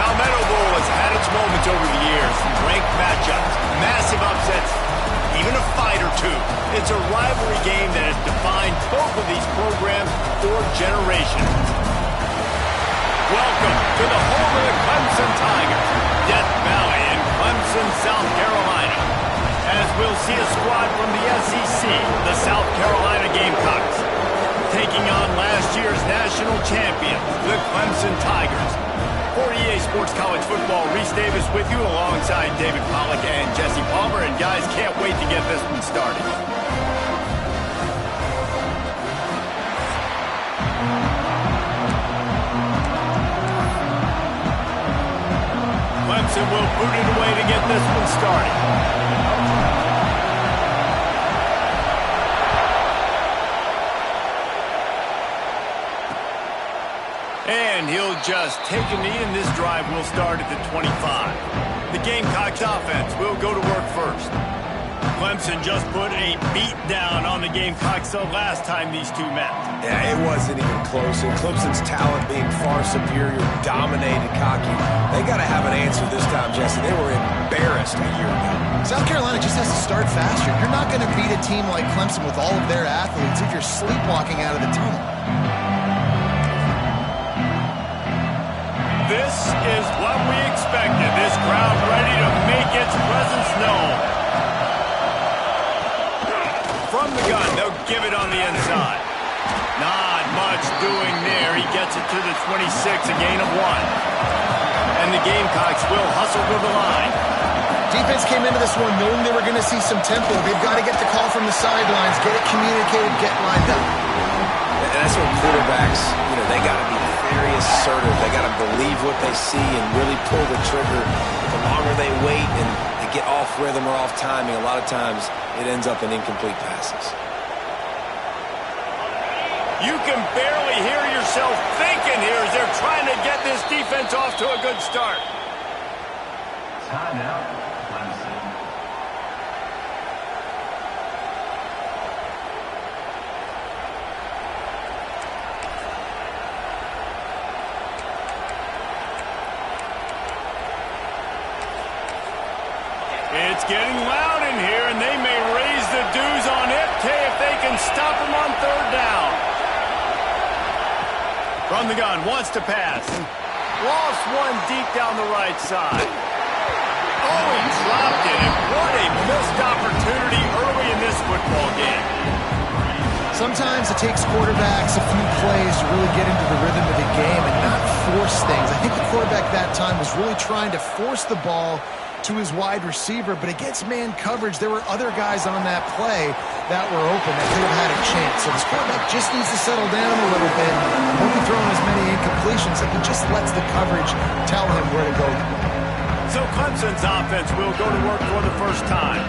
Palmetto Bowl has had its moments over the years. Ranked matchups, massive upsets, even a fight or two. It's a rivalry game that has defined both of these programs for generations. Welcome to the home of the Clemson Tigers, Death Valley in Clemson, South Carolina. As we'll see a squad from the SEC, the South Carolina Gamecocks, taking on last year's national champions, the Clemson Tigers. For EA Sports College Football, Reese Davis with you alongside David Pollack and Jesse Palmer. And guys, can't wait to get this one started. Clemson will boot it away to get this one started. And he'll just take a knee, and this drive will start at the 25. The Gamecocks offense will go to work first. Clemson just put a beat down on the Gamecocks the last time these two met. Yeah, it wasn't even close. And Clemson's talent being far superior, dominated, cocky. They got to have an answer this time, Jesse. They were embarrassed a year ago. South Carolina just has to start faster. You're not going to beat a team like Clemson with all of their athletes if you're sleepwalking out of the tunnel. This is what we expected. This crowd ready to make its presence known. From the gun, they'll give it on the inside. Not much doing there. He gets it to the 26, a gain of 1. And the Gamecocks will hustle to the line. Defense came into this one knowing they were going to see some tempo. They've got to get the call from the sidelines, get it communicated, get lined up. And that's what quarterbacks, they got to be very assertive. They got to believe what they see and really pull the trigger. The longer they wait and they get off rhythm or off timing, a lot of times it ends up in incomplete passes. You can barely hear yourself thinking here as they're trying to get this defense off to a good start. Timeout, Clemson. It's getting loud in here, and they may raise the dues on FK if they can stop him on third down. From the gun, wants to pass. Lost one deep down the right side. Oh, he dropped it, and what a missed opportunity early in this football game. Sometimes it takes quarterbacks a few plays to really get into the rhythm of the game and not force things. I think the quarterback that time was really trying to force the ball to his wide receiver, but against man coverage, there were other guys on that play that were open that could have had a chance. So this quarterback just needs to settle down a little bit. Won't be throwing as many incompletions if he just lets the coverage tell him where to go. So Clemson's offense will go to work for the first time.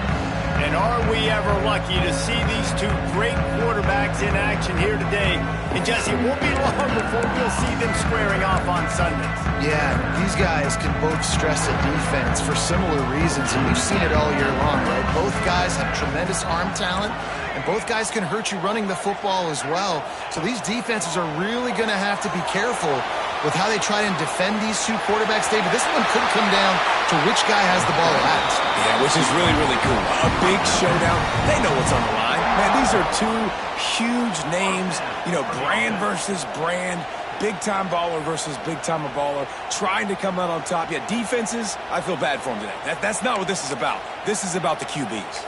And are we ever lucky to see these two great quarterbacks in action here today? And Jesse, it won't be long before we'll see them squaring off on Sundays. Yeah, these guys can both stress a defense for similar reasons, and we've seen it all year long, right? Both guys have tremendous arm talent, and both guys can hurt you running the football as well. So these defenses are really going to have to be careful with how they try and defend these two quarterbacks, David. This one could come down to which guy has the ball last. Yeah, which is really, really cool. A big showdown. They know what's on the line. Man, these are two huge names, brand versus brand, big-time baller versus big-time baller, trying to come out on top. Yeah, defenses, I feel bad for them today. That's not what this is about. This is about the QBs.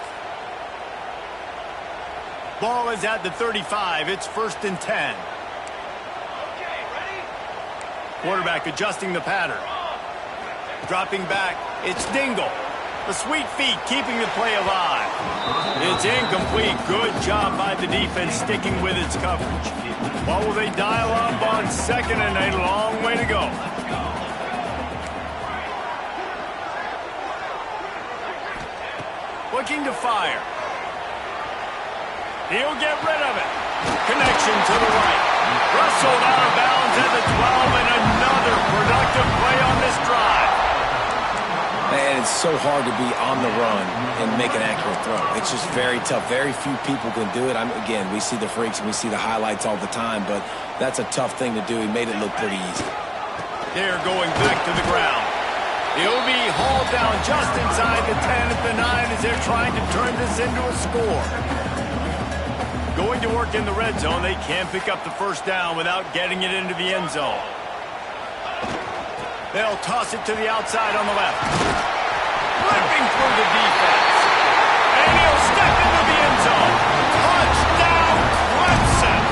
Ball is at the 35. It's 1st and 10. Quarterback adjusting the pattern. Dropping back, it's Dingle. The sweet feet keeping the play alive. It's incomplete. Good job by the defense sticking with its coverage. What will they dial up on 2nd and a long way to go? Looking to fire. He'll get rid of it. Connection to the right. Wrestled out of bounds at the 12, and another productive play on this drive. And it's so hard to be on the run and make an accurate throw. It's just very tough. Very few people can do it. Again, we see the freaks and we see the highlights all the time, but that's a tough thing to do. He made it look pretty easy. They're going back to the ground. down just inside the 10 at the 9 as they're trying to turn this into a score. Going to work in the red zone, they can't pick up the first down without getting it into the end zone. They'll toss it to the outside on the left. Flipping through the defense. And he'll step into the end zone. Touchdown, Clemson!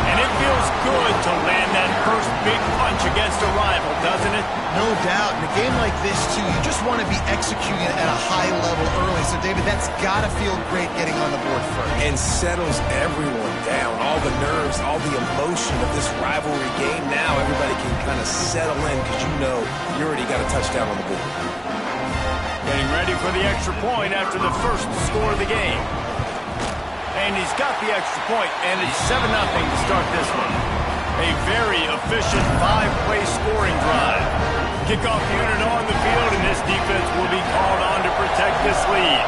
And it feels good to land that first big punch against a rival, doesn't it? No doubt. In a game like this, too, you just want to be executing at a high level early. So, David, that's got to feel great getting on the board first. And settles everyone down. All the nerves, all the emotion of this rivalry game. Now everybody can kind of settle in because you know you already got a touchdown on the board. Getting ready for the extra point after the first score of the game. And he's got the extra point, and it's 7-0 to start this one. A very efficient 5-play scoring drive. Kickoff unit on the field, and this defense will be called on to protect this lead.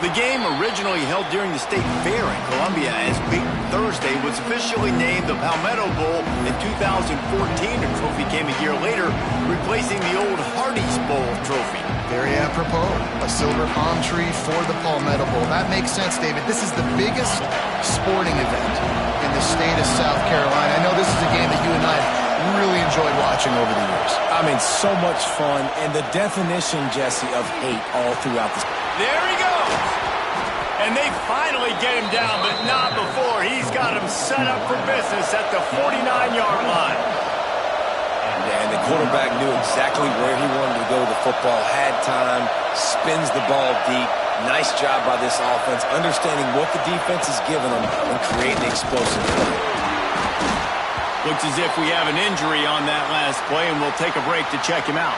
The game, originally held during the State Fair in Columbia as Big Thursday, was officially named the Palmetto Bowl in 2014. A trophy came a year later, replacing the old Hardee's Bowl trophy. Very apropos. A silver palm tree for the Palmetto Bowl. That makes sense, David. This is the biggest sporting event in the state of South Carolina. I know this is a game that you and I really enjoyed watching over the years. I mean, so much fun, and the definition, Jesse, of hate all throughout this. There he goes. And they finally get him down, but not before. He's got him set up for business at the 49-yard line. And the quarterback knew exactly where he wanted to go with the football, had time, spins the ball deep. Nice job by this offense, understanding what the defense is giving them and creating explosive play. Looks as if we have an injury on that last play, and we'll take a break to check him out.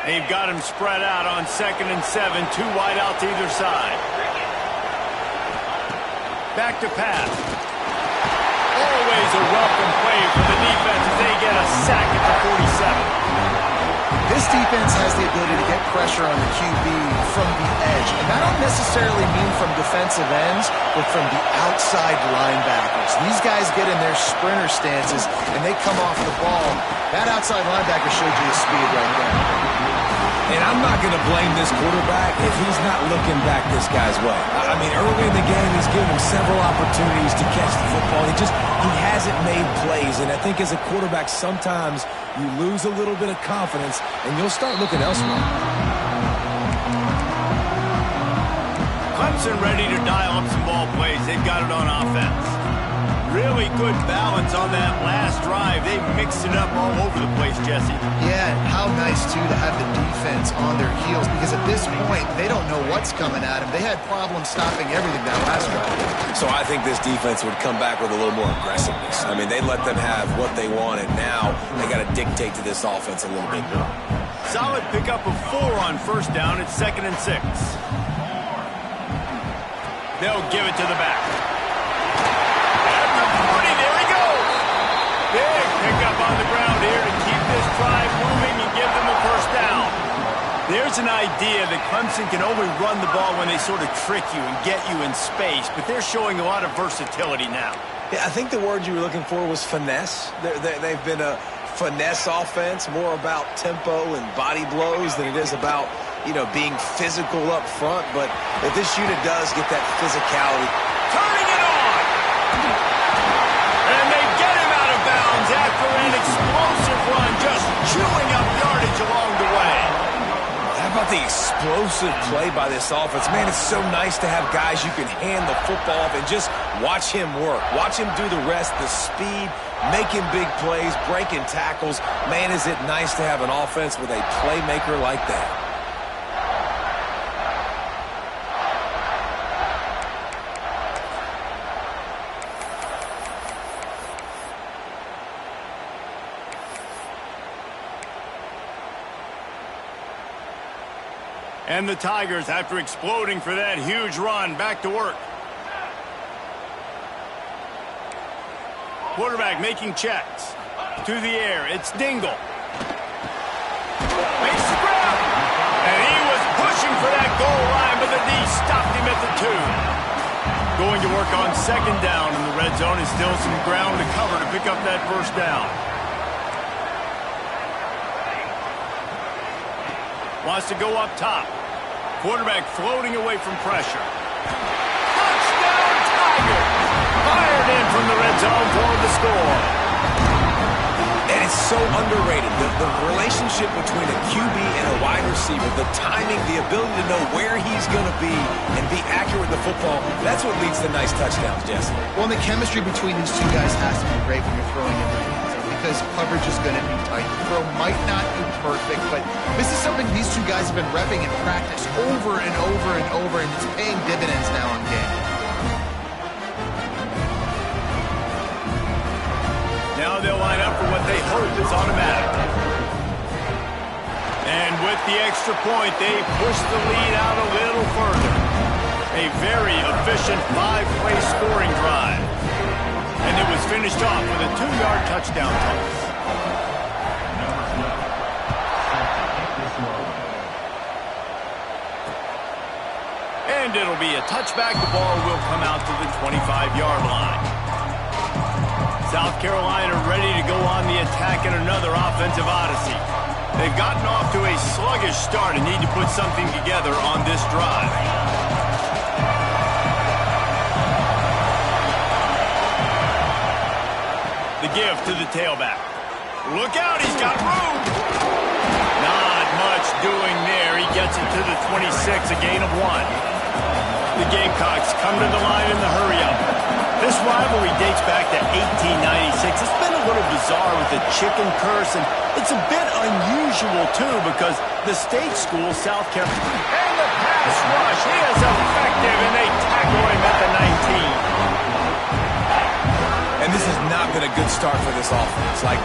They've got him spread out on 2nd and 7, 2 wide out to either side. Back to pass. Always a welcome play for the defense as they get a sack at the 47. This defense has the ability to get pressure on the QB from the edge. And I don't necessarily mean from defensive ends, but from the outside linebackers. These guys get in their sprinter stances, and they come off the ball. That outside linebacker showed you the speed right there. And I'm not going to blame this quarterback if he's not looking back this guy's way. I mean, early in the game, he's given him several opportunities to catch the football. He hasn't made plays, and I think as a quarterback, sometimes you lose a little bit of confidence, and you'll start looking elsewhere. Clemson ready to dial up some ball plays. They've got it on offense. Really good balance on that last drive. They mixed it up all over the place, Jesse. Yeah, and how nice, too, to have the defense on their heels, because at this point, they don't know what's coming at them. They had problems stopping everything that last drive. So I think this defense would come back with a little more aggressiveness. I mean, they let them have what they wanted. Now they got to dictate to this offense a little bit more. Solid pickup of 4 on first down. It's 2nd and 6. They'll give it to the back. Big pickup on the ground here to keep this drive moving and give them a first down. There's an idea that Clemson can only run the ball when they sort of trick you and get you in space, but they're showing a lot of versatility now. Yeah, I think the word you were looking for was finesse. They've been a finesse offense, more about tempo and body blows than it is about, being physical up front. But if this unit does get that physicality. Turning it on! And they get him out of bounds after an explosive run, just chewing up yardage along the way. How about the explosive play by this offense? Man, it's so nice to have guys you can hand the football off and just watch him work. Watch him do the rest, the speed, making big plays, breaking tackles. Man, is it nice to have an offense with a playmaker like that. And the Tigers, after exploding for that huge run, back to work. Quarterback making checks. To the air, it's Dingle. They scrap! And he was pushing for that goal line, but the D stopped him at the 2. going to work on second down in the red zone, and still some ground to cover to pick up that first down. Wants to go up top. Quarterback floating away from pressure. Touchdown, Tigers! Fired in from the red zone for the score. And it's so underrated. The relationship between a QB and a wide receiver, the timing, the ability to know where he's going to be and be accurate with the football, that's what leads to nice touchdowns, Jesse. Well, the chemistry between these two guys has to be great when you're throwing in the hands because coverage is going to be tight. The throw might not be perfect, but this is something these two guys have been repping in practice over and over and over, and it's paying dividends now in game. Now they'll line up for what they hope is automatic. And with the extra point, they push the lead out a little further. A very efficient 5-play scoring drive. And it was finished off with a 2-yard touchdown toss. And it'll be a touchback. The ball will come out to the 25-yard line. South Carolina ready to go on the attack in another offensive odyssey. They've gotten off to a sluggish start and need to put something together on this drive. The give to the tailback. Look out, he's got room. Not much doing there. He gets it to the 26, a gain of 1. The Gamecocks come to the line in the hurry-up. This rivalry dates back to 1896. It's been a little bizarre with the chicken curse, and it's a bit unusual, too, because the state school, South Carolina, and the pass rush, he is effective, and they tackle him at the 19. And this has not been a good start for this offense. Like,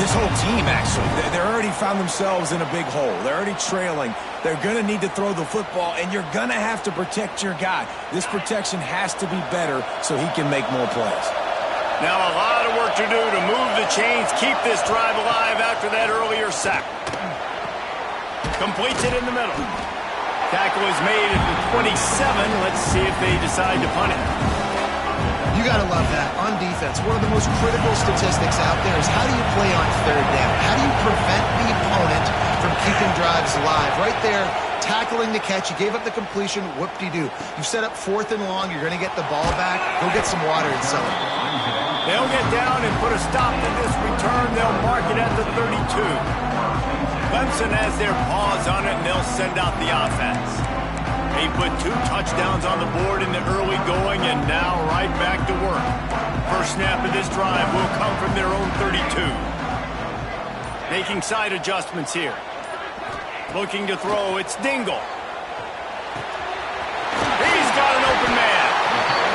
this whole team, actually. They're already found themselves in a big hole. They're already trailing. They're going to need to throw the football, and you're going to have to protect your guy. This protection has to be better so he can make more plays. Now a lot of work to do to move the chains, keep this drive alive after that earlier sack. Completes it in the middle. Tackle is made at the 27. Let's see if they decide to punt it. You got to love that. On defense, one of the most critical statistics out there is how do you play on third down? How do you prevent the opponent from keeping drives alive? Right there, tackling the catch. You gave up the completion. Whoop-de-doo. You set up 4th and long. You're going to get the ball back. Go get some water and celebrate. They'll get down and put a stop to this return. They'll mark it at the 32. Clemson has their paws on it, and they'll send out the offense. They put 2 touchdowns on the board in the early going, and now right back to work. First snap of this drive will come from their own 32. Making side adjustments here. Looking to throw, it's Dingle. He's got an open man.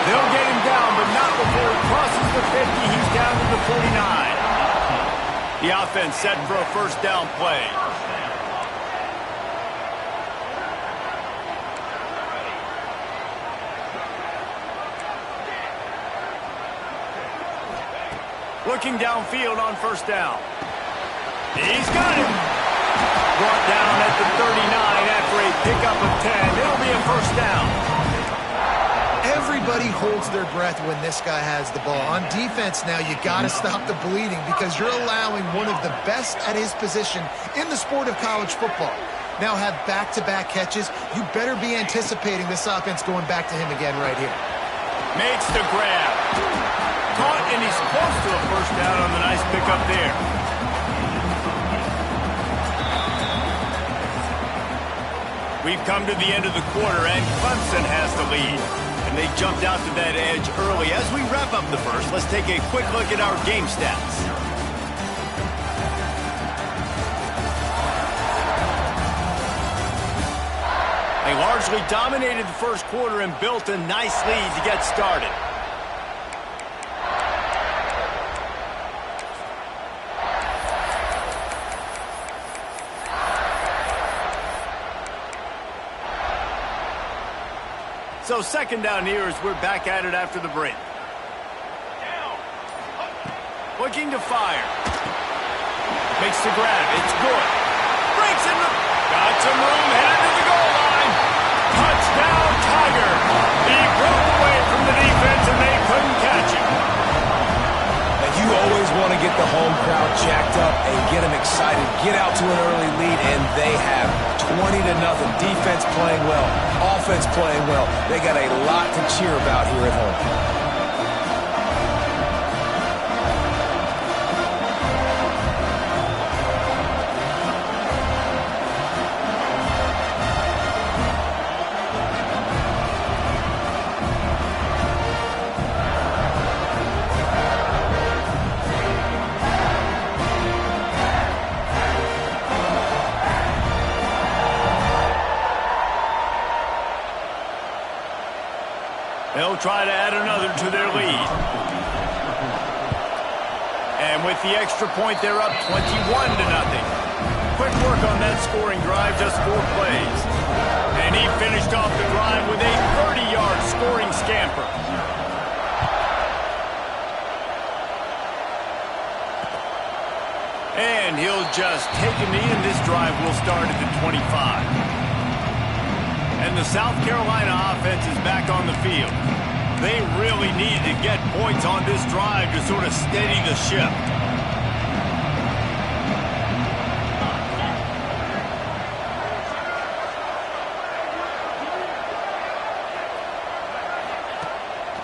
They'll get him down, but not before he crosses the 50. He's down to the 49. The offense set for a first down play. Looking downfield on first down. He's got him. Brought down at the 39 after a pickup of 10. It'll be a first down. Everybody holds their breath when this guy has the ball. On defense now, you got to stop the bleeding because you're allowing one of the best at his position in the sport of college football. Now have back-to-back catches. You better be anticipating this offense going back to him again right here. Makes the grab. Caught, and he's close to a first down on the nice pickup there. We've come to the end of the quarter, and Clemson has the lead. And they jumped out to that edge early. As we wrap up the first, let's take a quick look at our game stats. They largely dominated the first quarter and built a nice lead to get started. So second down here as we're back at it after the break. Looking to fire. Makes the grab. It's good. Breaks in the... Got some room. Headed to the goal line. Touchdown, Tiger. He broke away from the defense playing well, offense playing well. They got a lot to cheer about here at home. They'll try to add another to their lead. And with the extra point, they're up 21-0. Quick work on that scoring drive, just 4 plays. And he finished off the drive with a 30-yard scoring scamper. And he'll just take a knee, and this drive will start at the 25. And the South Carolina offense is back on the field. They really needed to get points on this drive to sort of steady the ship.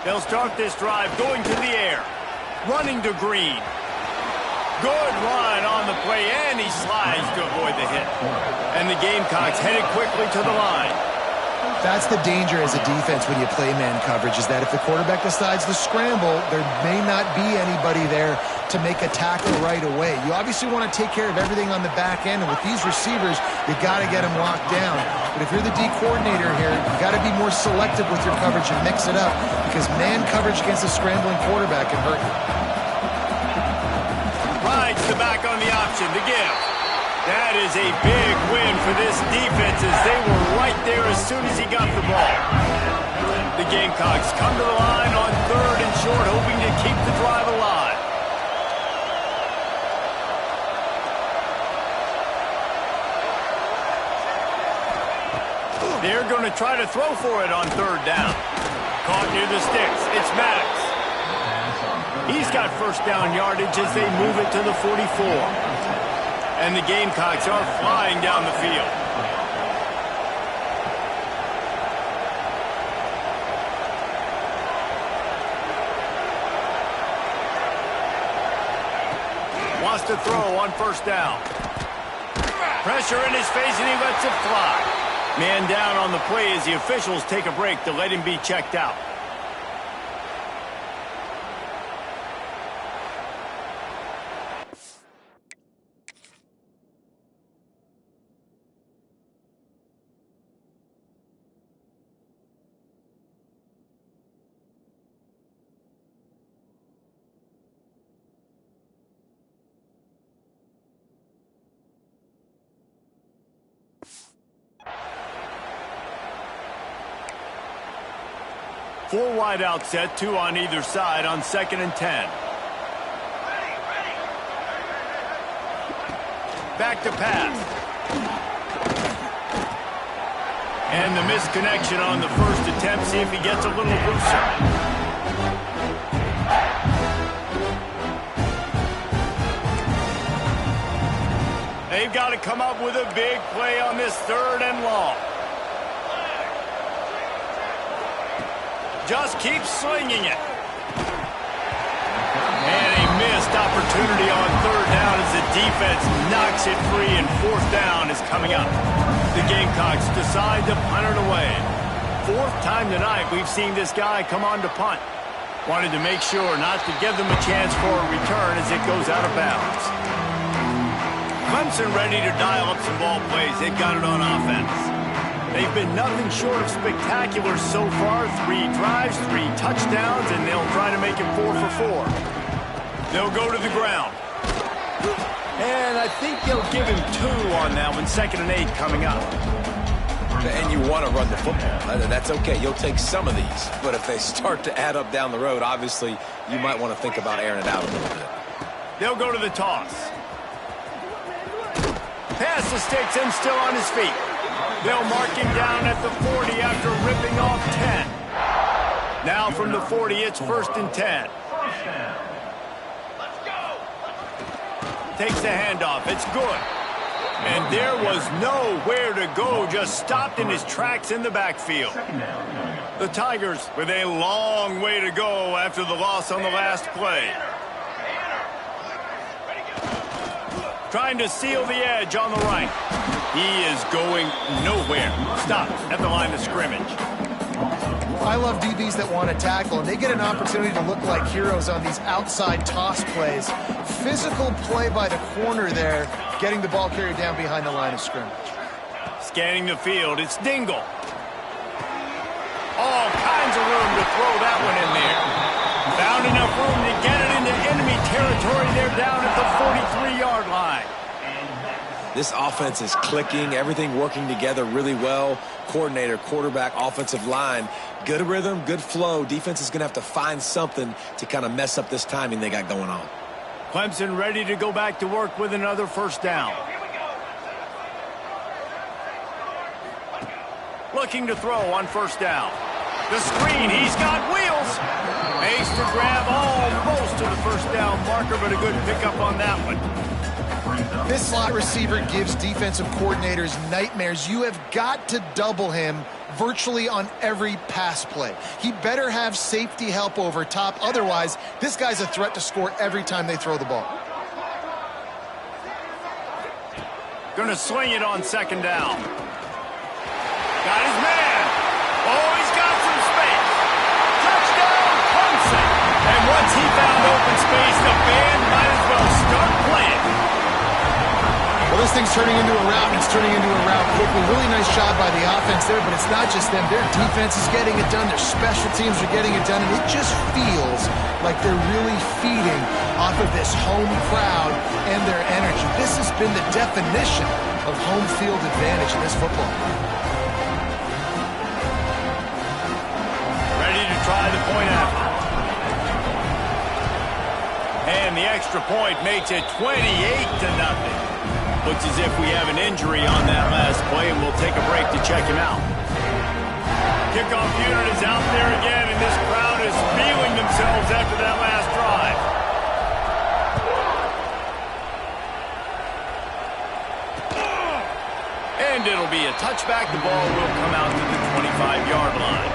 They'll start this drive going to the air. Running to Green. Good run on the play, and he slides to avoid the hit. And the Gamecocks headed quickly to the line. That's the danger as a defense when you play man coverage, is that if the quarterback decides to scramble, there may not be anybody there to make a tackle right away. You obviously want to take care of everything on the back end, and with these receivers, you got to get them locked down. But if you're the D coordinator here, you got to be more selective with your coverage and mix it up, because man coverage against a scrambling quarterback can hurt you. Rides the back on the option to give. That is a big win for this defense, as they were right there as soon as he got the ball. The Gamecocks come to the line on 3rd and short, hoping to keep the drive alive. They're going to try to throw for it on 3rd down. Caught near the sticks. It's Maddox. He's got first down yardage as they move it to the 44. And the Gamecocks are flying down the field. Wants to throw on 1st down. Pressure in his face, and he lets it fly. Man down on the play as the officials take a break to let him be checked out. Four wide out set, 2 on either side on 2nd and 10. Back to pass. And the misconnection on the first attempt. See if he gets a little looser. They've got to come up with a big play on this 3rd and long. Just keep slinging it. And a missed opportunity on 3rd down as the defense knocks it free, and 4th down is coming up. The Gamecocks decide to punt it away. 4th time tonight we've seen this guy come on to punt. Wanted to make sure not to give them a chance for a return as it goes out of bounds. Clemson ready to dial up some ball plays. They've got it on offense. They've been nothing short of spectacular so far. 3 drives, 3 touchdowns, and they'll try to make it 4 for 4. They'll go to the ground. And I think they'll give him 2 on that one. 2nd and 8 coming up. And you want to run the football. That's okay. You'll take some of these. But if they start to add up down the road, obviously you might want to think about airing it out a little bit. They'll go to the toss. Pass the sticks and still on his feet. They'll mark him down at the 40 after ripping off 10. Now from the 40, it's 1st and 10. Takes the handoff. It's good. And there was nowhere to go, just stopped in his tracks in the backfield. The Tigers with a long way to go after the loss on the last play. Trying to seal the edge on the right. He is going nowhere. Stops at the line of scrimmage. I love DBs that want to tackle, and they get an opportunity to look like heroes on these outside toss plays. Physical play by the corner there, getting the ball carried down behind the line of scrimmage. Scanning the field, it's Dingle. All kinds of room to throw that one in there. Found enough room to get it into enemy territory. They're down at the 43-yard line. This offense is clicking, everything working together really well. Coordinator, quarterback, offensive line. Good rhythm, good flow. Defense is going to have to find something to kind of mess up this timing they got going on. Clemson ready to go back to work with another first down. Looking to throw on first down. The screen, he's got wheels. Makes the grab almost to the first down marker, but a good pickup on that one. This slot receiver gives defensive coordinators nightmares. You have got to double him virtually on every pass play. He better have safety help over top. Otherwise, this guy's a threat to score every time they throw the ball. Going to sling it on second down. Got his man. Oh, he's got some space. Touchdown, Clemson. And once he found open space, the band might as well start playing. Well, this thing's turning into a rout, and it's turning into a rout quickly. Really nice job by the offense there, but it's not just them. Their defense is getting it done. Their special teams are getting it done, and it just feels like they're really feeding off of this home crowd and their energy. This has been the definition of home field advantage in this football. Ready to try the point after. And the extra point makes it 28-0. Looks as if we have an injury on that last play, and we'll take a break to check him out. Kickoff unit is out there again, and this crowd is feeling themselves after that last drive. And it'll be a touchback. The ball will come out to the 25-yard line.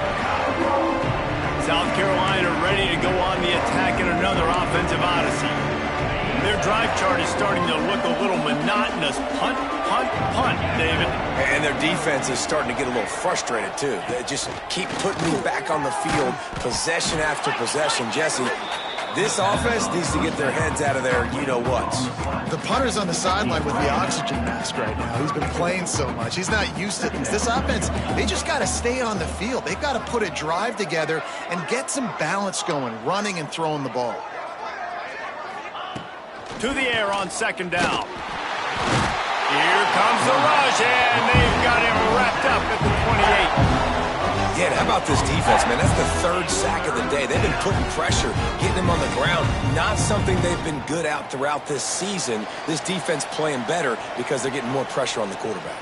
South Carolina ready to go on the attack in another offensive odyssey. Their drive chart is starting to look a little monotonous. Punt, punt, punt, David. And their defense is starting to get a little frustrated, too. They just keep putting me back on the field, possession after possession. Jesse, this offense needs to get their heads out of their you-know-whats. The punter's on the sideline with the oxygen mask right now. He's been playing so much. He's not used to this. This offense, they just got to stay on the field. They've got to put a drive together and get some balance going, running and throwing the ball. To the air on second down. Here comes the rush, and they've got him wrapped up at the 28. Yeah, how about this defense, man? That's the third sack of the day. They've been putting pressure, getting him on the ground. Not something they've been good at throughout this season. This defense playing better because they're getting more pressure on the quarterback.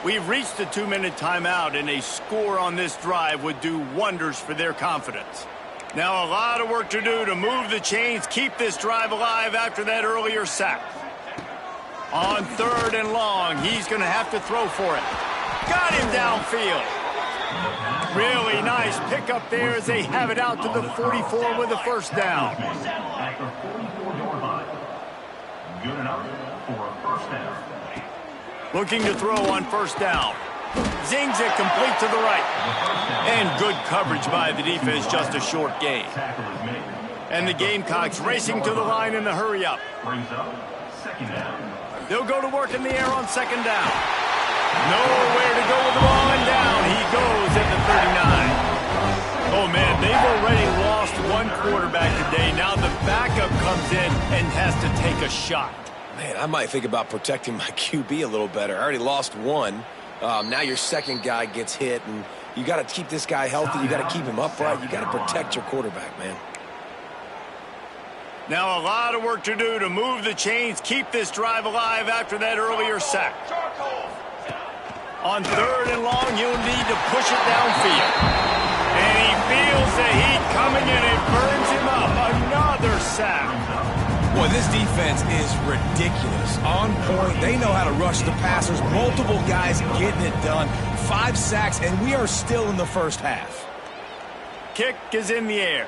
We've reached the 2-minute timeout, and a score on this drive would do wonders for their confidence. Now a lot of work to do to move the chains, keep this drive alive after that earlier sack. On third and long, he's going to have to throw for it. Got him downfield. Really nice pickup there as they have it out to the 44 with a first down. Good enough for a first down. Looking to throw on first down. Zings it complete to the right. And good coverage by the defense, just a short gain. And the Gamecocks racing to the line in the hurry-up. They'll go to work in the air on second down. Nowhere to go with the ball, and down he goes at the 39. Oh, man, they've already lost one quarterback today. Now the backup comes in and has to take a shot. Man, I might think about protecting my QB a little better. I already lost one. Now your second guy gets hit, and you got to keep this guy healthy. You got to keep him upright. You got to protect your quarterback, man. Now a lot of work to do to move the chains, keep this drive alive after that earlier sack. On third and long, you'll need to push it downfield. And he feels the heat coming in. It burns him up. Another sack. Boy, This defense is ridiculous. On point. They know how to rush the passers. Multiple guys getting it done. 5 sacks, and we are still in the first half. Kick is in the air.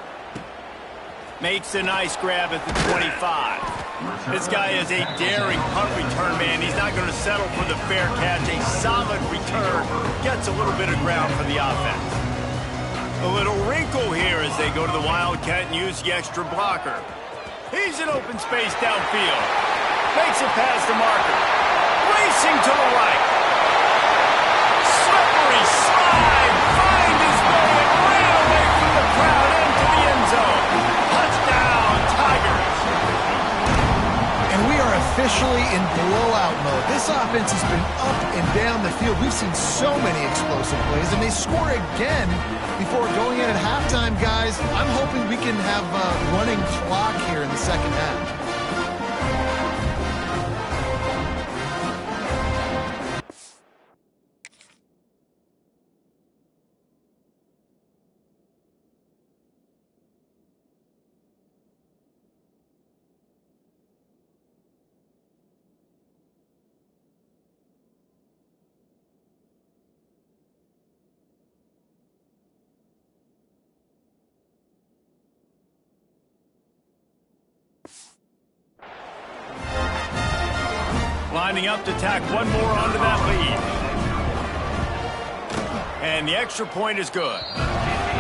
Makes a nice grab at the 25. This guy is a daring punt return man. He's not going to settle for the fair catch. A solid return. Gets a little bit of ground for the offense. A little wrinkle here as they go to the Wildcat and use the extra blocker. He's in open space downfield. Makes it past the marker. Racing to the right. Slippery slide. Find his way and ran away from the crowd into the end zone. Touchdown, Tigers. And we are officially in blowout mode. This offense has been up and down the field. We've seen so many explosive plays, and they score again before going in at halftime, guys. I'm hoping we can have a running clock here in the second half. Lining up to tack one more onto that lead. And the extra point is good.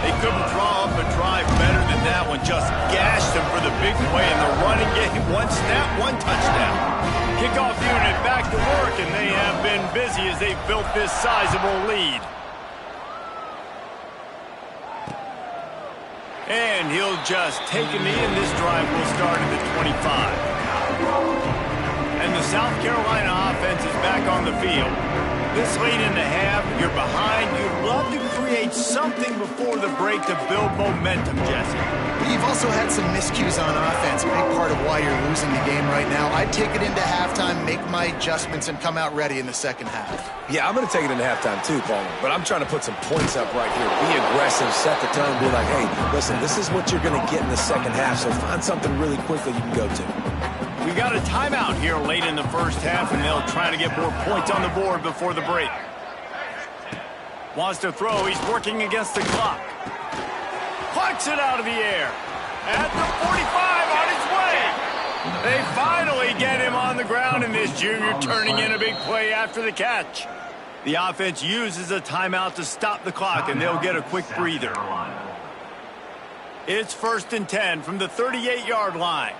They couldn't draw up a drive better than that one. Just gashed them for the big play in the running game. One snap, one touchdown. Kickoff unit back to work, and they have been busy as they built this sizable lead. And he'll just take a knee, and this drive will start at the 25. And the South Carolina offense is back on the field. This late in the half, you're behind. You'd love to create something before the break to build momentum, Jesse. You've also had some miscues on offense, a big part of why you're losing the game right now. I'd take it into halftime, make my adjustments, and come out ready in the second half. Yeah, I'm going to take it into halftime too, Paul. But I'm trying to put some points up right here. Be aggressive, set the tone, be like, hey, listen, this is what you're going to get in the second half, so find something really quickly you can go to. We got a timeout here late in the first half, and they'll try to get more points on the board before the break. Wants to throw. He's working against the clock. Plucks it out of the air. At the 45 on his way. They finally get him on the ground, and this junior turning in a big play after the catch. The offense uses a timeout to stop the clock, and they'll get a quick breather. It's 1st and 10 from the 38-yard line.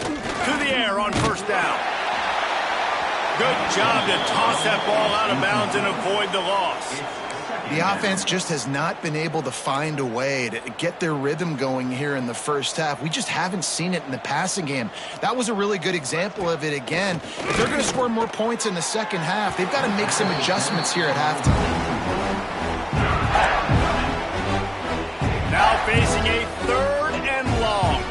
To the air on first down. Good job to toss that ball out of bounds and avoid the loss. The offense just has not been able to find a way to get their rhythm going here in the first half. We just haven't seen it in the passing game. That was a really good example of it again. If they're going to score more points in the second half, they've got to make some adjustments here at halftime. Now facing a 3rd and long.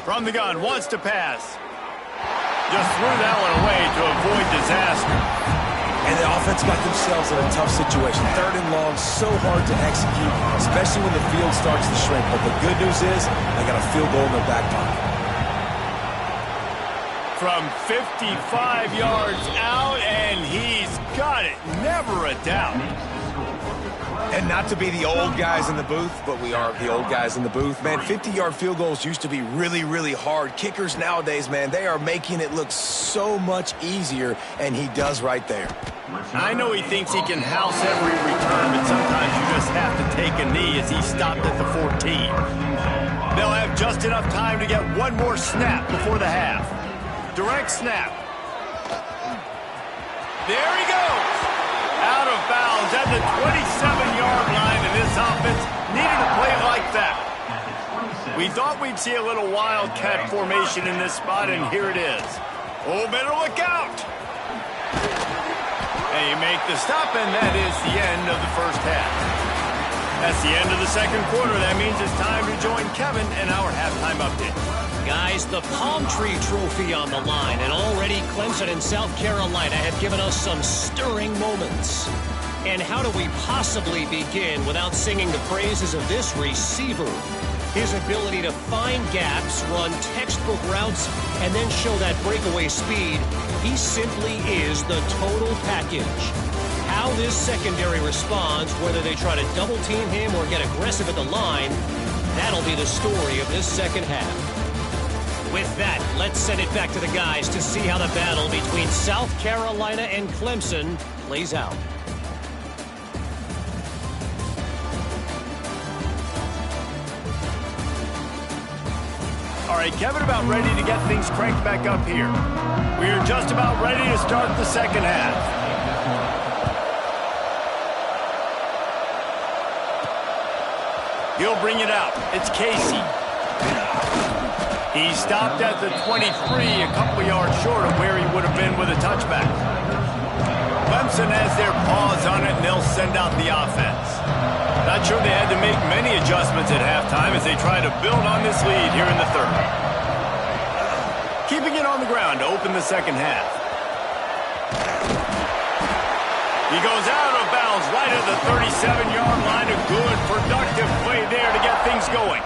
From the gun, wants to pass. Just threw that one away to avoid disaster. And the offense got themselves in a tough situation. 3rd and long, so hard to execute, especially when the field starts to shrink. But the good news is they got a field goal in their back pocket. From 55 yards out, and he's got it. Never a doubt. And not to be the old guys in the booth, but we are the old guys in the booth. Man, 50-yard field goals used to be really, really hard. Kickers nowadays, man, they are making it look so much easier, and he does right there. I know he thinks he can house every return, but sometimes you just have to take a knee as he stopped at the 14. They'll have just enough time to get one more snap before the half. Direct snap. There he goes. Out of bounds at the 27-yard line, and this offense needed a play like that. We thought we'd see a little wildcat formation in this spot, and here it is. Oh, better look out. They make the stop, and that is the end of the first half. That's the end of the second quarter. That means it's time to join Kevin in our halftime update. Guys, the Palm Tree Trophy on the line, and already Clemson and South Carolina have given us some stirring moments. And how do we possibly begin without singing the praises of this receiver? His ability to find gaps, run textbook routes, and then show that breakaway speed, he simply is the total package. How this secondary responds, whether they try to double-team him or get aggressive at the line, that'll be the story of this second half. With that, let's send it back to the guys to see how the battle between South Carolina and Clemson plays out. All right, Kevin, about ready to get things cranked back up here. We are just about ready to start the second half. He'll bring it out. It's Casey. He stopped at the 23, a couple yards short of where he would have been with a touchback. Clemson has their paws on it, and they'll send out the offense. Not sure they had to make many adjustments at halftime as they try to build on this lead here in the third. Keeping it on the ground to open the second half. He goes out of bounds right at the 37-yard line. A good, productive play there to get things going.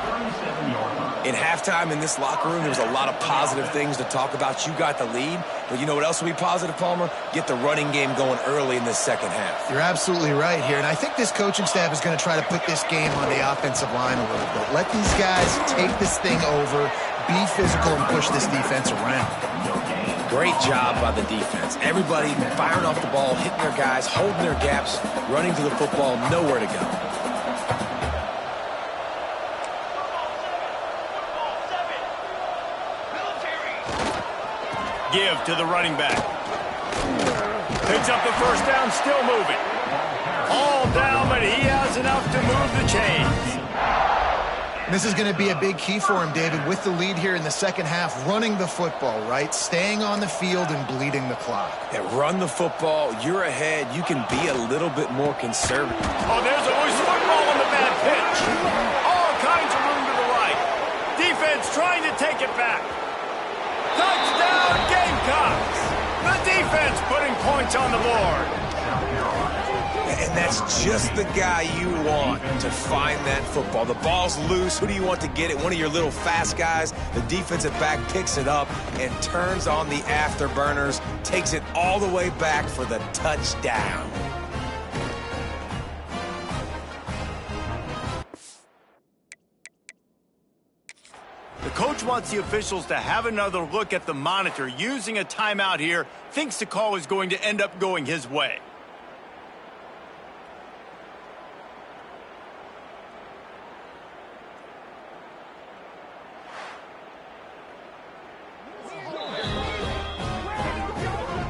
In halftime in this locker room, there was a lot of positive things to talk about. You got the lead, but you know what else will be positive, Palmer? Get the running game going early in this second half. You're absolutely right here, and I think this coaching staff is going to try to put this game on the offensive line a little bit. Let these guys take this thing over, be physical, and push this defense around. Great job by the defense. Everybody firing off the ball, hitting their guys, holding their gaps, running to the football, nowhere to go. Give to the running back. Picks up the first down, still moving. All down, but he has enough to move the chains. This is going to be a big key for him, David, with the lead here in the second half, running the football, right? Staying on the field and bleeding the clock. Yeah, run the football. You're ahead. You can be a little bit more conservative. Oh, there's a loose football on the bad pitch. All kinds of room to the right. Defense trying to take it back. Touchdown, Gamecocks! The defense putting points on the board. And that's just the guy you want to find that football. The ball's loose. Who do you want to get it? One of your little fast guys. The defensive back picks it up and turns on the afterburners, takes it all the way back for the touchdown. The coach wants the officials to have another look at the monitor using a timeout here. Thinks the call is going to end up going his way.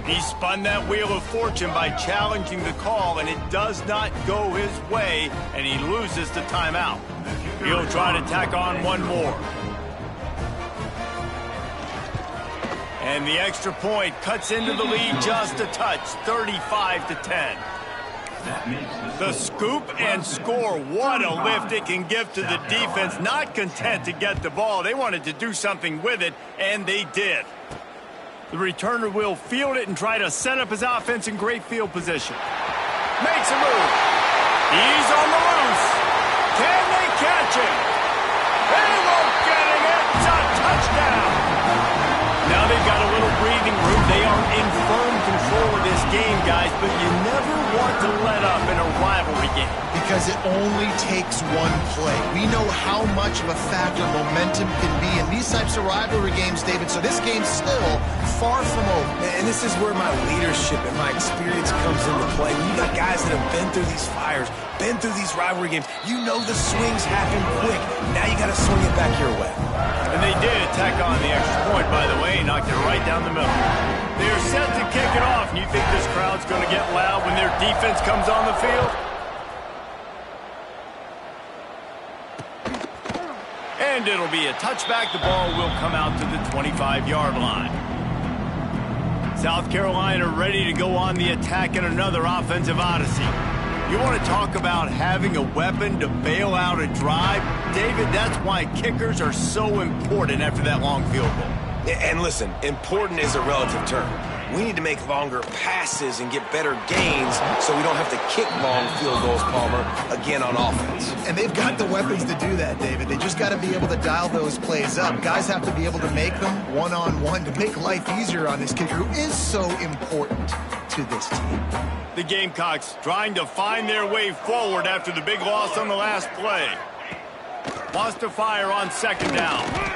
He spun that wheel of fortune by challenging the call, and it does not go his way, and he loses the timeout. He'll try to tack on one more. And the extra point cuts into the lead just a touch, 35-10. The scoop and score, what a lift it can give to the defense. Not content to get the ball, they wanted to do something with it, and they did. The returner will field it and try to set up his offense in great field position. Makes a move. He's on the loose. Can they catch him? They won't get him. It's a touchdown. Now they've got a little breathing room. They are in firm control of this game, guys, but you never want to let up in a rivalry game. Because it only takes one play. We know how much of a factor momentum can be in these types of rivalry games, David, so this game's still far from over. And this is where my leadership and my experience comes into play. When you got guys that have been through these fires, been through these rivalry games, you know the swings happen quick. Now you got to swing it back your way. And they did tack on the extra point, by the way, knocked it right down the middle. They're set to kick it off, and you think this crowd's going to get loud when their defense comes on the field? And it'll be a touchback. The ball will come out to the 25-yard line. South Carolina ready to go on the attack in another offensive odyssey. You want to talk about having a weapon to bail out a drive? David, that's why kickers are so important after that long field goal. And listen, important is a relative term. we need to make longer passes and get better gains so we don't have to kick long field goals, Palmer, again on offense. And they've got the weapons to do that, David. They just got to be able to dial those plays up. Guys have to be able to make them one-on-one to make life easier on this kicker who is so important to this team. The Gamecocks trying to find their way forward after the big loss on the last play. Wants to fire on second down.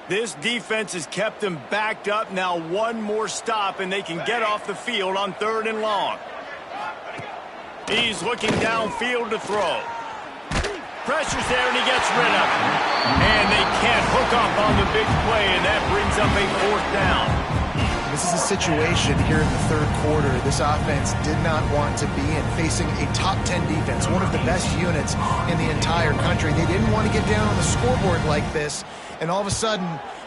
This defense has kept them backed up. Now one more stop, and they can get off the field on 3rd and long. He's looking downfield to throw. Pressure's there, and he gets rid of it. And they can't hook up on the big play, and that brings up a 4th down. This is a situation here in the 3rd quarter this offense did not want to be in, facing a top 10 defense, one of the best units in the entire country. They didn't want to get down on the scoreboard like this, and all of a sudden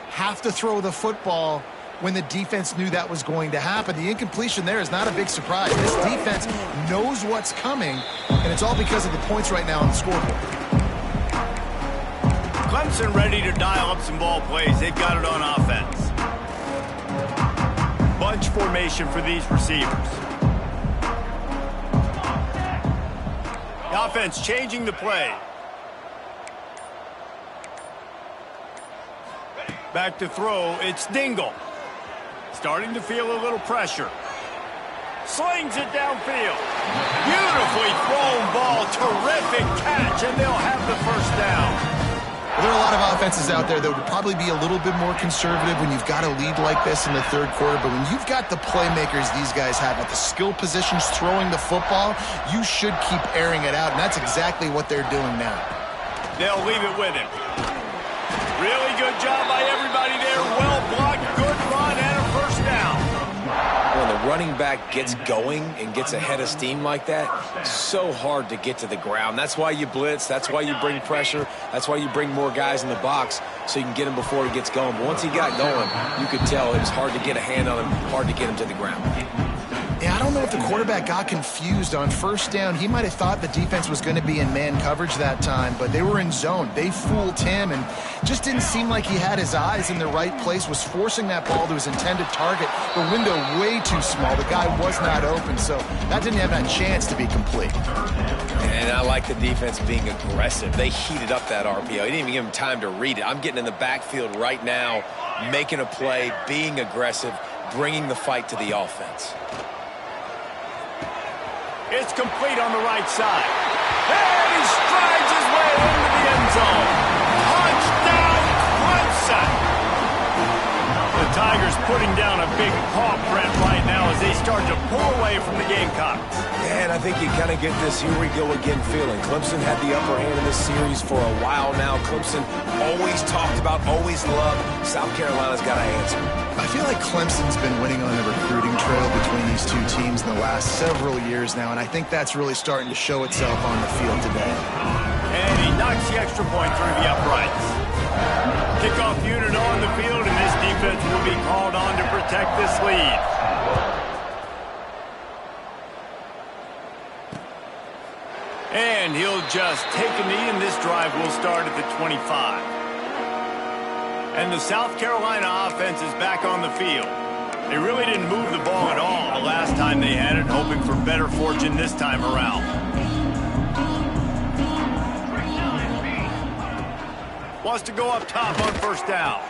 have to throw the football when the defense knew that was going to happen. The incompletion there is not a big surprise. This defense knows what's coming, and it's all because of the points right now on the scoreboard. Clemson ready to dial up some ball plays. They've got it on offense. Bunch formation for these receivers. The offense changing the play. Back to throw, it's Dingle. Starting to feel a little pressure. Slings it downfield. Beautifully thrown ball, terrific catch, and they'll have the 1st down. There are a lot of offenses out there that would probably be a little bit more conservative when you've got a lead like this in the 3rd quarter, but when you've got the playmakers these guys have at the skill positions throwing the football, you should keep airing it out, and that's exactly what they're doing now. They'll leave it with him. Really good job by everybody there. Well blocked, good run, and a 1st down. When the running back gets going and gets ahead of steam like that, it's so hard to get to the ground. That's why you blitz. That's why you bring pressure. That's why you bring more guys in the box so you can get him before he gets going. But once he got going, you could tell it was hard to get a hand on him, hard to get him to the ground. Yeah, I don't know if the quarterback got confused on 1st down. He might have thought the defense was going to be in man coverage that time, but they were in zone. They fooled him and just didn't seem like he had his eyes in the right place, was forcing that ball to his intended target. The window way too small. The guy was not open, so that didn't have that chance to be complete. And I like the defense being aggressive. They heated up that RPO. He didn't even give him time to read it. I'm getting in the backfield right now, making a play, being aggressive, bringing the fight to the offense. It's complete on the right side. And he strides his way into the end zone. Touchdown, Clemson! The Tigers putting down a big paw print right now as they start to pull away from the Gamecocks. Yeah, and I think you kind of get this here we go again feeling. Clemson had the upper hand in this series for a while now. Clemson always talked about, always loved. South Carolina's got to answer. I feel like Clemson's been winning on the recruiting trail between these two teams in the last several years now, and I think that's really starting to show itself on the field today. And he knocks the extra point through the uprights. Kickoff unit on the field, and this defense will be called on to protect this lead. And he'll just take a knee, and this drive will start at the 25. And the South Carolina offense is back on the field. They really didn't move the ball at all the last time they had it, hoping for better fortune this time around. Wants to go up top on 1st down.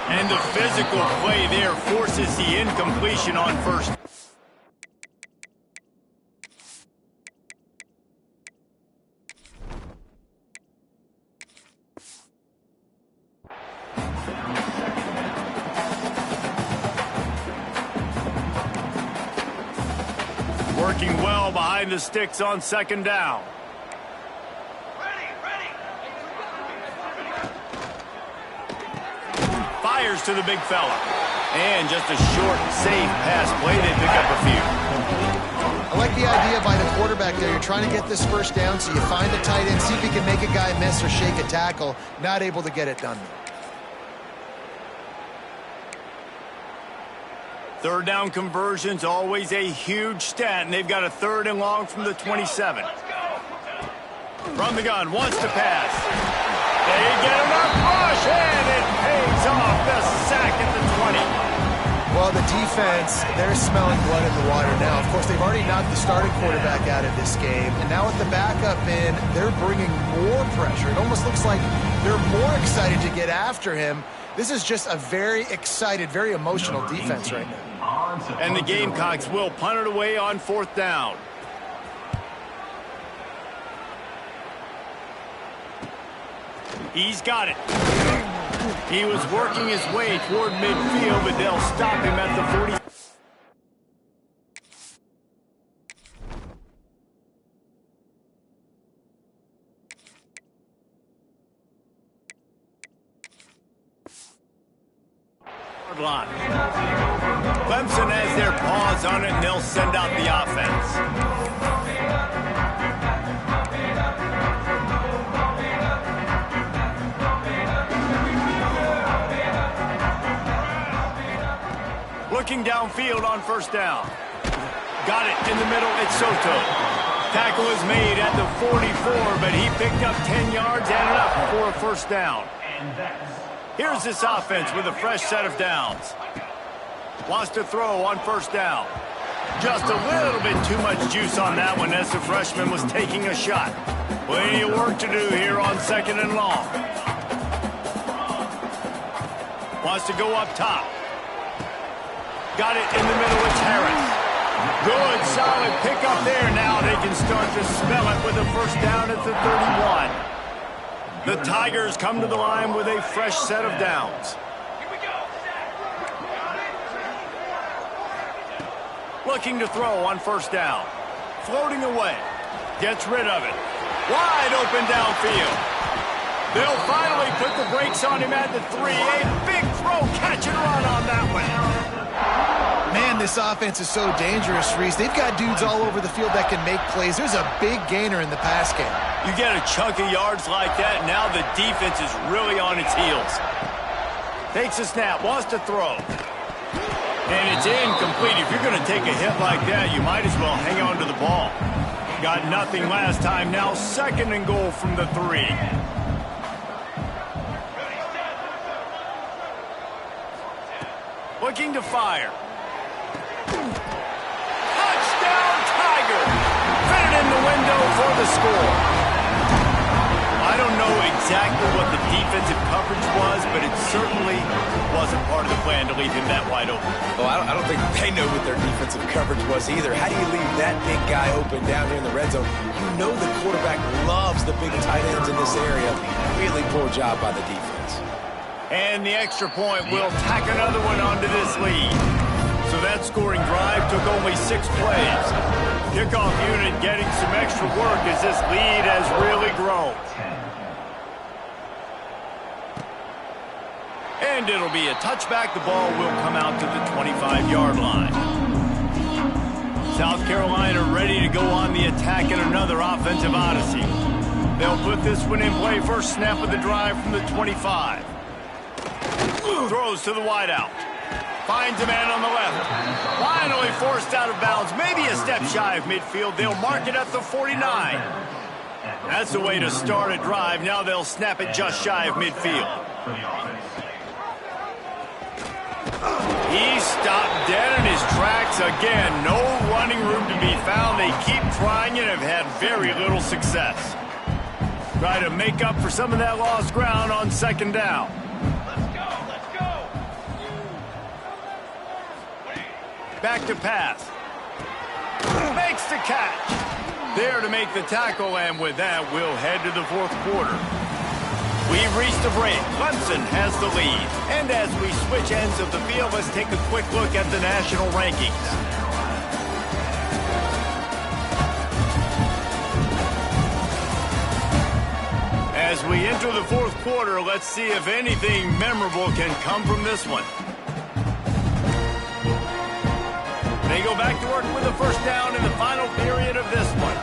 And the physical play there forces the incompletion on 1st. Working well behind the sticks on 2nd down. Fires to the big fella. And just a short, safe pass play. They pick up a few. I like the idea by the quarterback there. You're trying to get this 1st down, so you find the tight end, see if he can make a guy miss or shake a tackle. Not able to get it done. Third down conversion's always a huge stat, and they've got a 3rd and long from the 27. From the gun, wants to pass. They get enough rush, and it pays off. The sack at the 20. Well, the defense, they're smelling blood in the water now. Of course, they've already knocked the starting quarterback out of this game, and now with the backup in, they're bringing more pressure. It almost looks like they're more excited to get after him. This is just a very excited, very emotional defense right now. And the Gamecocks will punt it away on 4th down. He's got it. He was working his way toward midfield, but they'll stop him at the 40. Line. Clemson has their paws on it, and they'll send out the offense. Looking downfield on 1st down. Got it in the middle. It's Soto. Tackle is made at the 44, but he picked up 10 yards and enough for a 1st down. Here's this offense with a fresh set of downs. Wants to throw on 1st down. Just a little bit too much juice on that one as the freshman was taking a shot. Plenty of work to do here on 2nd and long. Wants to go up top. Got it in the middle. It's Harris. Good, solid pickup there. Now they can start to smell it with a 1st down at the 31. The Tigers come to the line with a fresh set of downs. Looking to throw on 1st down. Floating away. Gets rid of it. Wide open downfield. They'll finally put the brakes on him at the 3. A big throw, catch and run on that one. Man, this offense is so dangerous, Reese. They've got dudes all over the field that can make plays. There's a big gainer in the pass game. You get a chunk of yards like that, now the defense is really on its heels. Takes a snap, wants to throw. And it's incomplete. If you're going to take a hit like that, you might as well hang on to the ball. Got nothing last time, now 2nd and goal from the 3. Looking to fire. Touchdown, Tiger! Fit it in the window for the score. I don't know exactly what the defensive coverage was, but it certainly wasn't part of the plan to leave him that wide open. Well, I don't think they know what their defensive coverage was either. How do you leave that big guy open down here in the red zone? You know the quarterback loves the big tight ends in this area. Really poor job by the defense. And the extra point will tack another one onto this lead. So that scoring drive took only 6 plays. Kickoff unit getting some extra work as this lead has really grown. And it'll be a touchback. The ball will come out to the 25-yard line. South Carolina ready to go on the attack in another offensive odyssey. They'll put this one in play. First snap of the drive from the 25. Throws to the wideout. Finds a man on the left. Finally forced out of bounds. Maybe a step shy of midfield. They'll mark it at the 49. That's the way to start a drive. Now they'll snap it just shy of midfield. He stopped dead in his tracks again. No running room to be found. They keep trying and have had very little success. Try to make up for some of that lost ground on 2nd down. Back to pass. Makes the catch. There to make the tackle, and with that, we'll head to the 4th quarter. We've reached the break. Clemson has the lead. And as we switch ends of the field, let's take a quick look at the national rankings. As we enter the 4th quarter, let's see if anything memorable can come from this one. They go back to work with a 1st down in the final period of this one.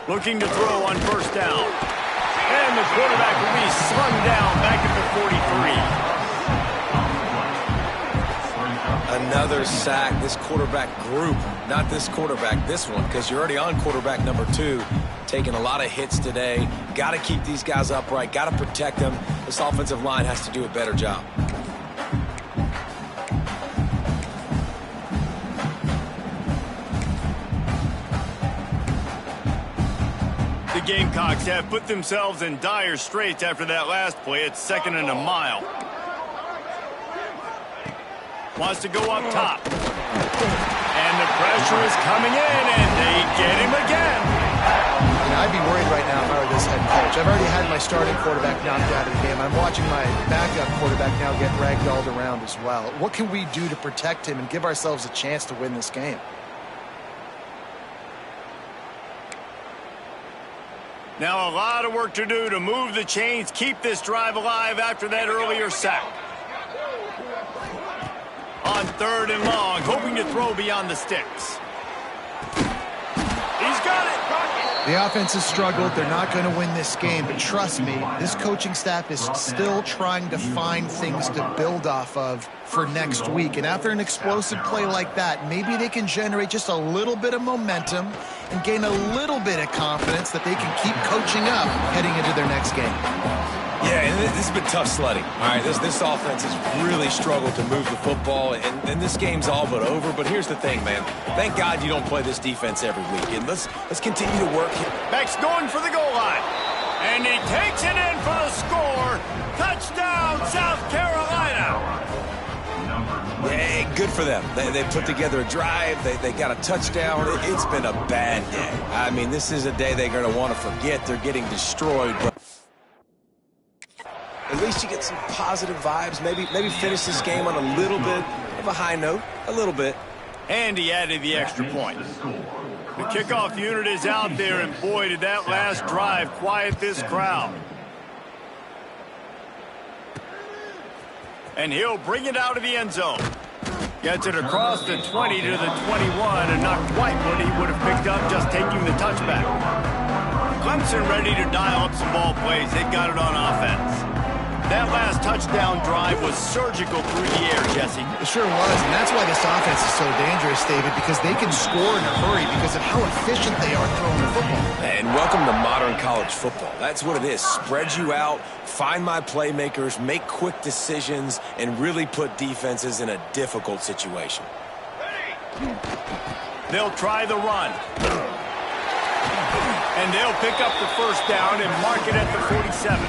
Looking to throw on 1st down. And the quarterback will be slung down back at the 43. another sack. This quarterback group, not this quarterback, this one, because you're already on quarterback number 2, taking a lot of hits today. Got to keep these guys upright, got to protect them. This offensive line has to do a better job. The Gamecocks have put themselves in dire straits after that last play. It's 2nd and a mile. Wants to go up top. And the pressure is coming in, and they get him again. You know, I'd be worried right now if I were this head coach. I've already had my starting quarterback knocked out of the game. I'm watching my backup quarterback now get ragdolled around as well. What can we do to protect him and give ourselves a chance to win this game? Now a lot of work to do to move the chains, keep this drive alive after that earlier sack. On 3rd and long, hoping to throw beyond the sticks. He's got it. The offense has struggled. They're not going to win this game, but trust me, this coaching staff is still trying to find things to build off of for next week. And after an explosive play like that, maybe they can generate just a little bit of momentum and gain a little bit of confidence that they can keep coaching up heading into their next game. Yeah, and this has been tough sledding. All right, this offense has really struggled to move the football, and this game's all but over. But here's the thing, man. Thank God you don't play this defense every week. And let's continue to work here. Beck's going for the goal line. And he takes it in for the score. Touchdown, South Carolina. Hey, good for them. They put together a drive. They got a touchdown. It's been a bad day. I mean, this is a day they're going to want to forget. They're getting destroyed, but at least you get some positive vibes. Maybe finish this game on a little bit of a high note. A little bit. And he added the extra point. The kickoff unit is out there, and boy, did that last drive quiet this crowd. And he'll bring it out of the end zone. Gets it across the 20 to the 21, and not quite what he would have picked up just taking the touchback. Clemson ready to dial up some ball plays. They've got it on offense. That last touchdown drive was surgical through the air, Jesse. It sure was, and that's why this offense is so dangerous, David, because they can score in a hurry because of how efficient they are throwing the football. And welcome to modern college football. That's what it is. Spread you out, find my playmakers, make quick decisions, and really put defenses in a difficult situation. They'll try the run. And they'll pick up the first down and mark it at the 47.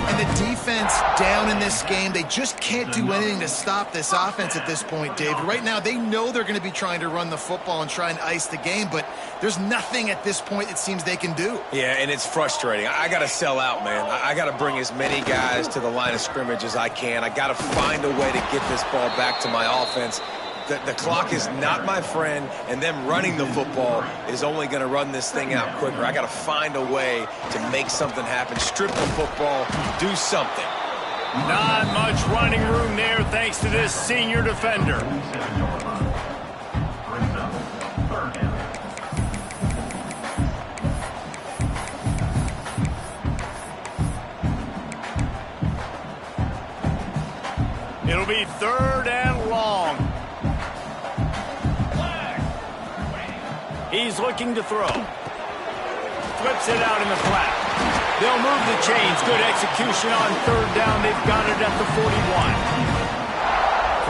And the defense down in this game, they just can't do anything to stop this offense at this point, David. Right now, they know they're going to be trying to run the football and try and ice the game, but there's nothing at this point it seems they can do. Yeah, and it's frustrating. I got to sell out, man. I got to bring as many guys to the line of scrimmage as I can. I got to find a way to get this ball back to my offense. The clock is not my friend, and them running the football is only going to run this thing out quicker. I got to find a way to make something happen, strip the football, do something. Not much running room there thanks to this senior defender. It'll be 3rd and long. He's looking to throw. Flips it out in the flat. They'll move the chains. Good execution on 3rd down. They've got it at the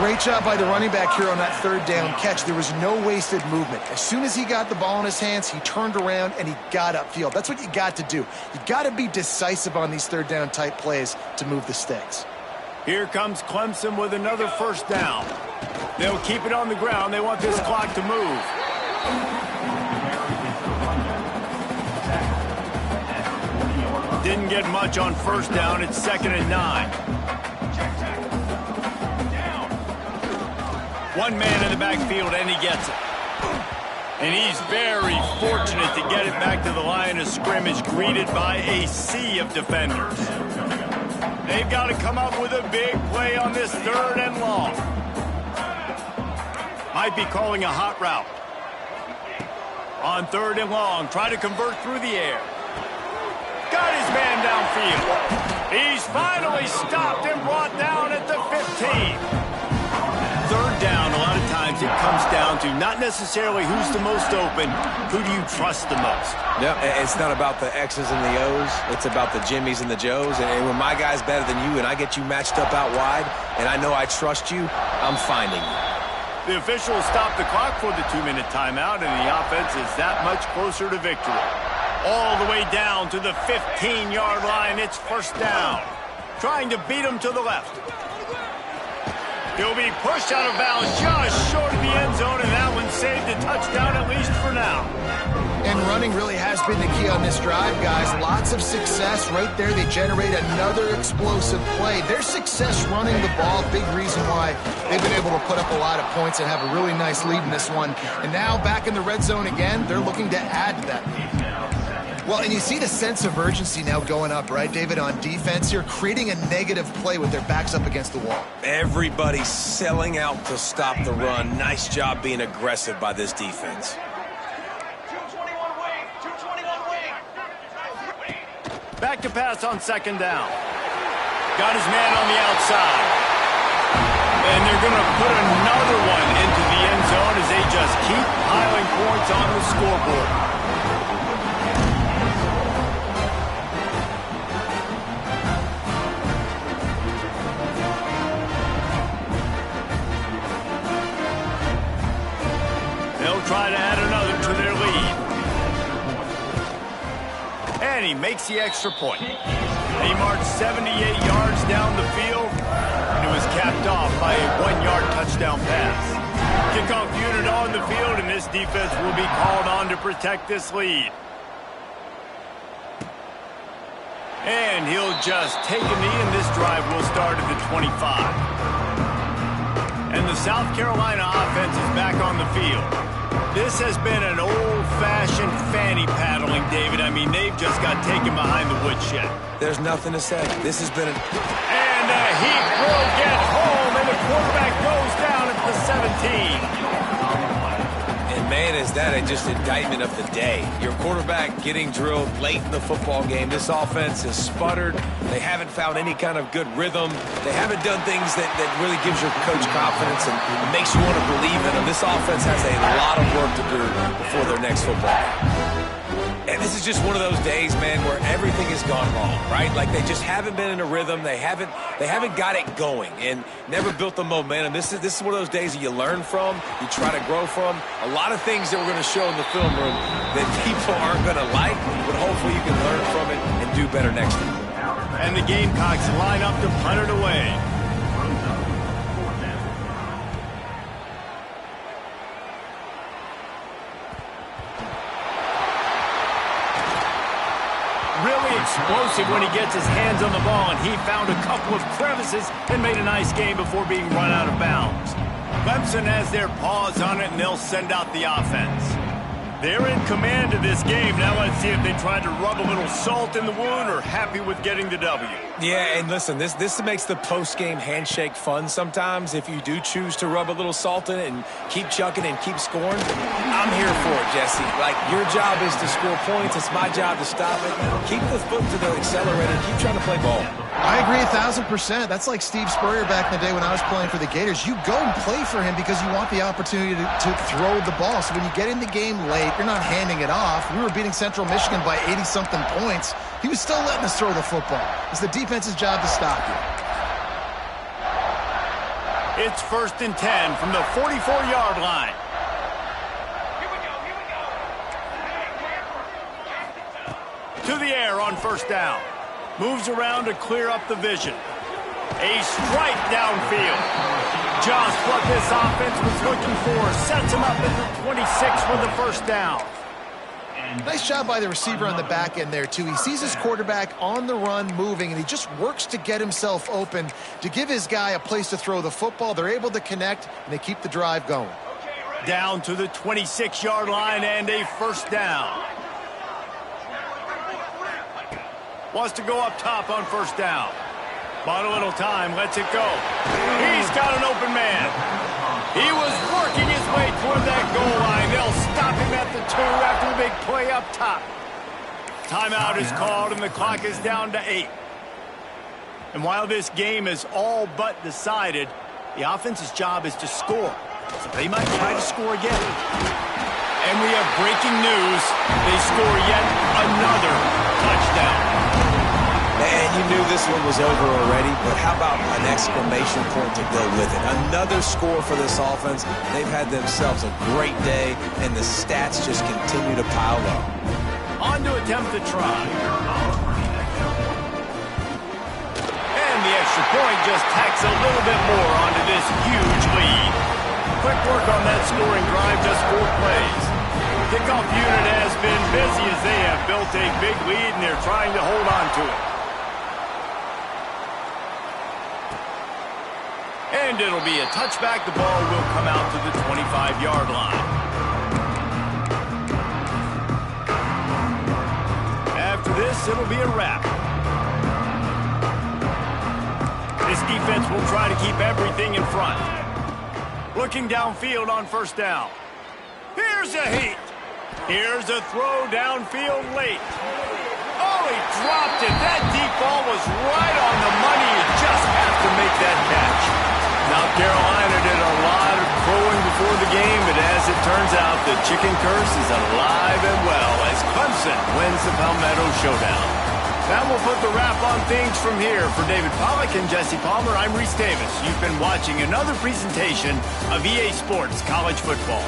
41. Great job by the running back here on that 3rd down catch. There was no wasted movement. As soon as he got the ball in his hands, he turned around and he got upfield. That's what you got to do. You got to be decisive on these 3rd down type plays to move the sticks. Here comes Clemson with another first down. They'll keep it on the ground. They want this clock to move. Didn't get much on first down. It's 2nd and 9. One man in the backfield, and he gets it. And he's very fortunate to get it back to the line of scrimmage, greeted by a sea of defenders. They've got to come up with a big play on this 3rd and long. Might be calling a hot route. On 3rd and long, try to convert through the air. Got his man downfield. He's finally stopped and brought down at the 15. 3rd down it comes down to not necessarily who's the most open, who do you trust the most? Yeah, it's not about the X's and the O's. It's about the Jimmies and the Joes. And when my guy's better than you and I get you matched up out wide and I know I trust you, I'm finding you. The officials stop the clock for the 2-minute timeout, and the offense is that much closer to victory. All the way down to the 15-yard line. It's first down. Trying to beat him to the left. He'll be pushed out of bounds just short of the end zone, and that one saved a touchdown at least for now. And running really has been the key on this drive, guys. Lots of success right there. They generate another explosive play. Their success running the ball, big reason why they've been able to put up a lot of points and have a really nice lead in this one. And now back in the red zone again, they're looking to add to that lead. Well, and you see the sense of urgency now going up, right, David, on defense here, creating a negative play with their backs up against the wall. Everybody's selling out to stop the run. Nice job being aggressive by this defense. Back to pass on second down. Got his man on the outside. And they're going to put another one into the end zone as they just keep piling points on the scoreboard. They'll try to add another to their lead. And he makes the extra point. He marched 78 yards down the field, and it was capped off by a 1-yard touchdown pass. Kickoff unit on the field, and this defense will be called on to protect this lead. And he'll just take a knee, and this drive will start at the 25. And the South Carolina offense is back on the field. This has been an old-fashioned fanny paddling, David. I mean, they've just got taken behind the woodshed. There's nothing to say. This has been And he will get home, and the quarterback goes down at the 17. And, man, is that just indictment of the day. Your quarterback getting drilled late in the football game. This offense has sputtered. They haven't found any kind of good rhythm. They haven't done things that really gives your coach confidence and makes you want to believe in them. This offense has a lot of work to do before their next football game. And this is just one of those days, man, where everything has gone wrong, right? Like they just haven't been in a rhythm. They haven't got it going and never built the momentum. This is one of those days that you learn from, you try to grow from. A lot of things that we're going to show in the film room that people aren't going to like, but hopefully you can learn from it and do better next time. And the Gamecocks line up to punt it away. Really explosive when he gets his hands on the ball, and he found a couple of crevices and made a nice game before being run out of bounds. Clemson has their paws on it, and they'll send out the offense. They're in command of this game. Now let's see if they tried to rub a little salt in the wound or happy with getting the W. Yeah, and listen, this makes the post-game handshake fun sometimes if you do choose to rub a little salt in it and keep chucking and keep scoring. I'm here for it, Jesse. Like, your job is to score points. It's my job to stop it. Keep the foot to the accelerator. Keep trying to play ball. I agree 1,000%. That's like Steve Spurrier back in the day when I was playing for the Gators. You go and play for him because you want the opportunity to throw the ball. So when you get in the game late, you're not handing it off. We were beating Central Michigan by 80-something points. He was still letting us throw the football. It's the defense's job to stop you. It's 1st and 10 from the 44-yard line. To the air on first down. Moves around to clear up the vision. A strike downfield. Just what this offense was looking for. Sets him up at the 26 for the first down. Nice job by the receiver on the back end there, too. He sees his quarterback on the run moving, and he just works to get himself open to give his guy a place to throw the football. They're able to connect, and they keep the drive going. Down to the 26-yard line and a first down. Wants to go up top on first down. Bought a little time, lets it go. He's got an open man. He was working his way toward that goal line. They'll stop him at the 2 after the big play up top. Timeout is called, and the clock is down to 8. And while this game is all but decided, the offense's job is to score. So they might try to score again. And we have breaking news. They score yet another touchdown. Man, you knew this one was over already, but how about an exclamation point to go with it? Another score for this offense. They've had themselves a great day, and the stats just continue to pile up. On to attempt to try. And the extra point just tacks a little bit more onto this huge lead. Quick work on that scoring drive, just 4 plays. Kickoff unit has been busy as they have built a big lead, and they're trying to hold on to it. And it'll be a touchback. The ball will come out to the 25-yard line. After this, it'll be a wrap. This defense will try to keep everything in front. Looking downfield on first down. Here's a heat. Here's a throw downfield late. Oh, he dropped it. That deep ball was right on the money. You just have to make that catch. South Carolina did a lot of throwing before the game, but as it turns out, the chicken curse is alive and well as Clemson wins the Palmetto Showdown. That will put the wrap on things from here. For David Pollack and Jesse Palmer, I'm Reese Davis. You've been watching another presentation of EA Sports College Football.